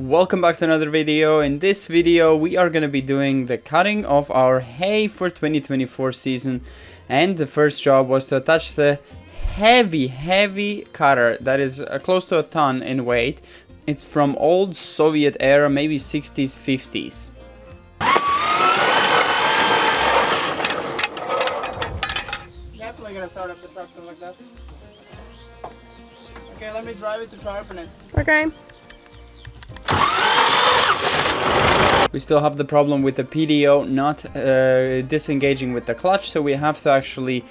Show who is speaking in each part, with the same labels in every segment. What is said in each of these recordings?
Speaker 1: Welcome back to another video. In this video we are going to be doing the cutting of our hay for 2024 season, and the first job was to attach the heavy cutter that is close to a ton in weight. It's from old Soviet era, maybe 60s 50s. Definitely gonna start up the tractor like that. Okay, let me drive it to sharpen it.
Speaker 2: Okay.
Speaker 1: We still have the problem with the PTO not disengaging with the clutch, so we have to actually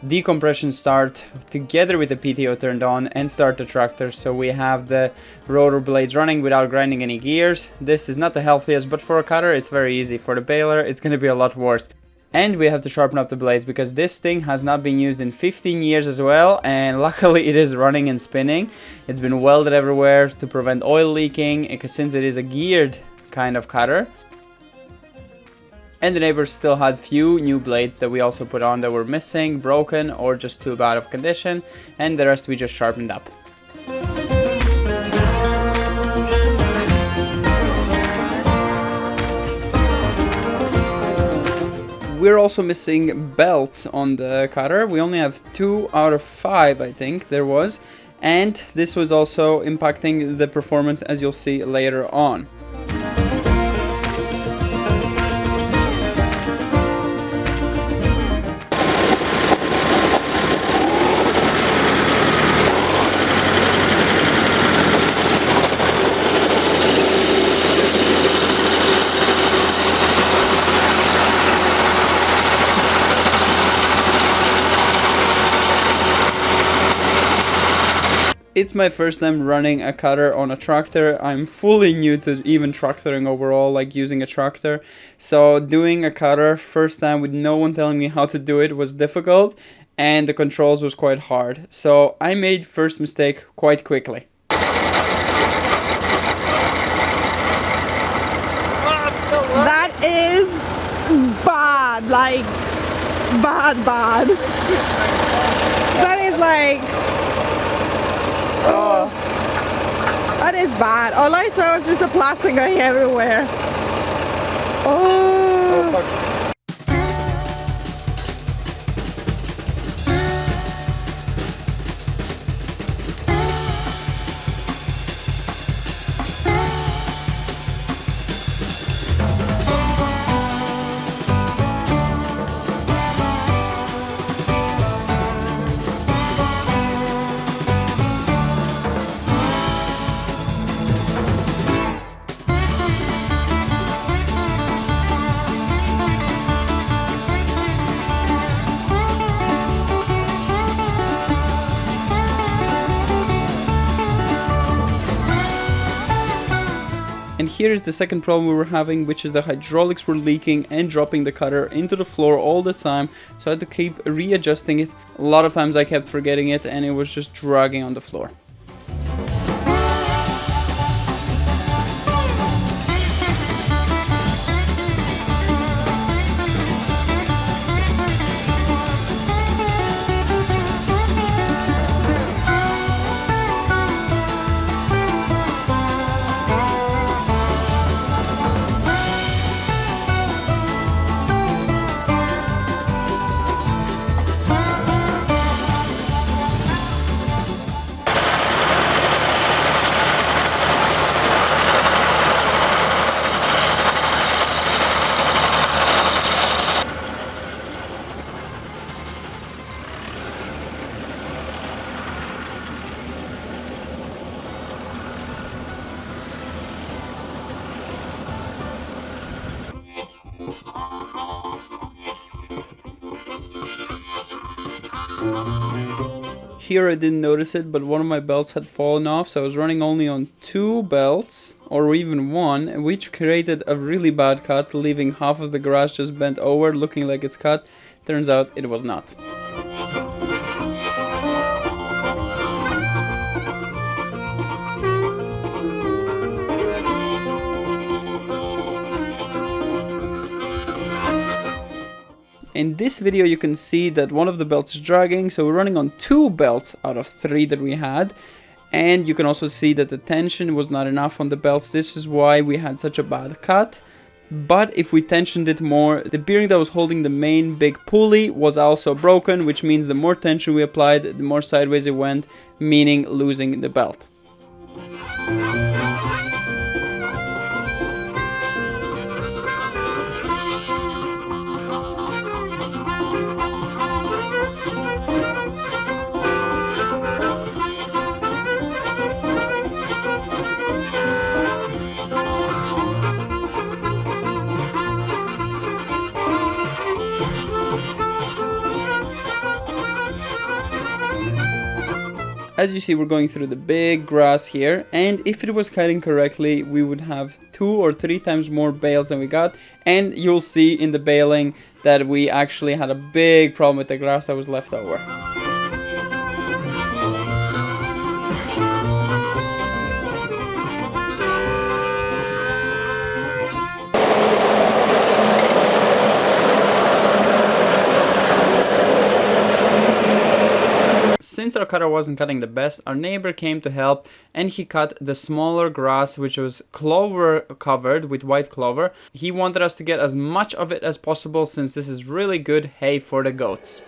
Speaker 1: decompression start together with the PTO turned on and start the tractor, so we have the rotor blades running without grinding any gears. This is not the healthiest, but for a cutter it's very easy. For the baler it's going to be a lot worse. And we have to sharpen up the blades because this thing has not been used in 15 years as well, and luckily it is running and spinning. It's been welded everywhere to prevent oil leaking, because since it is a geared kind of cutter. And the neighbors still had few new blades that we also put on that were missing, broken, or just too bad of condition, and the rest we just sharpened up. We're also missing belts on the cutter. We only have 2 out of 5, I think there was, and this was also impacting the performance, as you'll see later on. It's my first time running a cutter on a tractor. I'm fully new to even tractoring overall, like using a tractor. So doing a cutter first time with no one telling me how to do it was difficult, and the controls was quite hard. So I made first mistake quite quickly.
Speaker 2: That is bad, like bad. That is like, oh, that is bad. All I saw was just the plastic going everywhere. Oh,
Speaker 1: fuck. And here is the second problem we were having, which is the hydraulics were leaking and dropping the cutter into the floor all the time. So I had to keep readjusting it. A lot of times I kept forgetting it and it was just dragging on the floor. Here I didn't notice it, but one of my belts had fallen off, so I was running only on 2 belts, or even 1, which created a really bad cut, leaving half of the garage just bent over, looking like it's cut. Turns out it was not. In this video you can see that one of the belts is dragging, so we're running on 2 belts out of 3 that we had, And you can also see that the tension was not enough on the belts. This is why we had such a bad cut. But if we tensioned it more, the bearing that was holding the main big pulley was also broken, which means the more tension we applied, the more sideways it went, meaning losing the belt. As you see, we're going through the big grass here, and if it was cutting correctly, we would have 2 or 3 times more bales than we got, and you'll see in the baling that we actually had a big problem with the grass that was left over. Since our cutter wasn't cutting the best, our neighbor came to help and he cut the smaller grass, which was clover covered with white clover. He wanted us to get as much of it as possible since this is really good hay for the goats.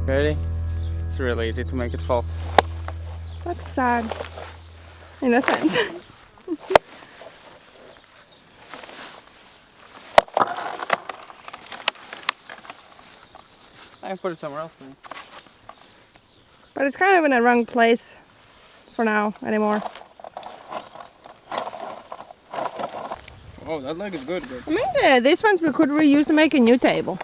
Speaker 1: Ready? It's really easy to make it fall.
Speaker 2: That's sad. In a sense.
Speaker 1: I can put it somewhere else. Man.
Speaker 2: But it's kind of in the wrong place for now anymore.
Speaker 1: Oh, that leg is good.
Speaker 2: I mean, these ones we could reuse to make a new table.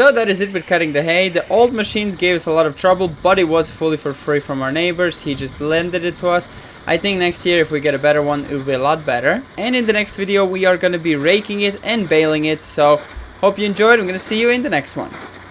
Speaker 1: So that is it with cutting the hay. The old machines gave us a lot of trouble, but it was fully for free from our neighbors. He just lended it to us. I think next year, if we get a better one, it will be a lot better. And in the next video, we are going to be raking it and baling it. So hope you enjoyed. I'm going to see you in the next one.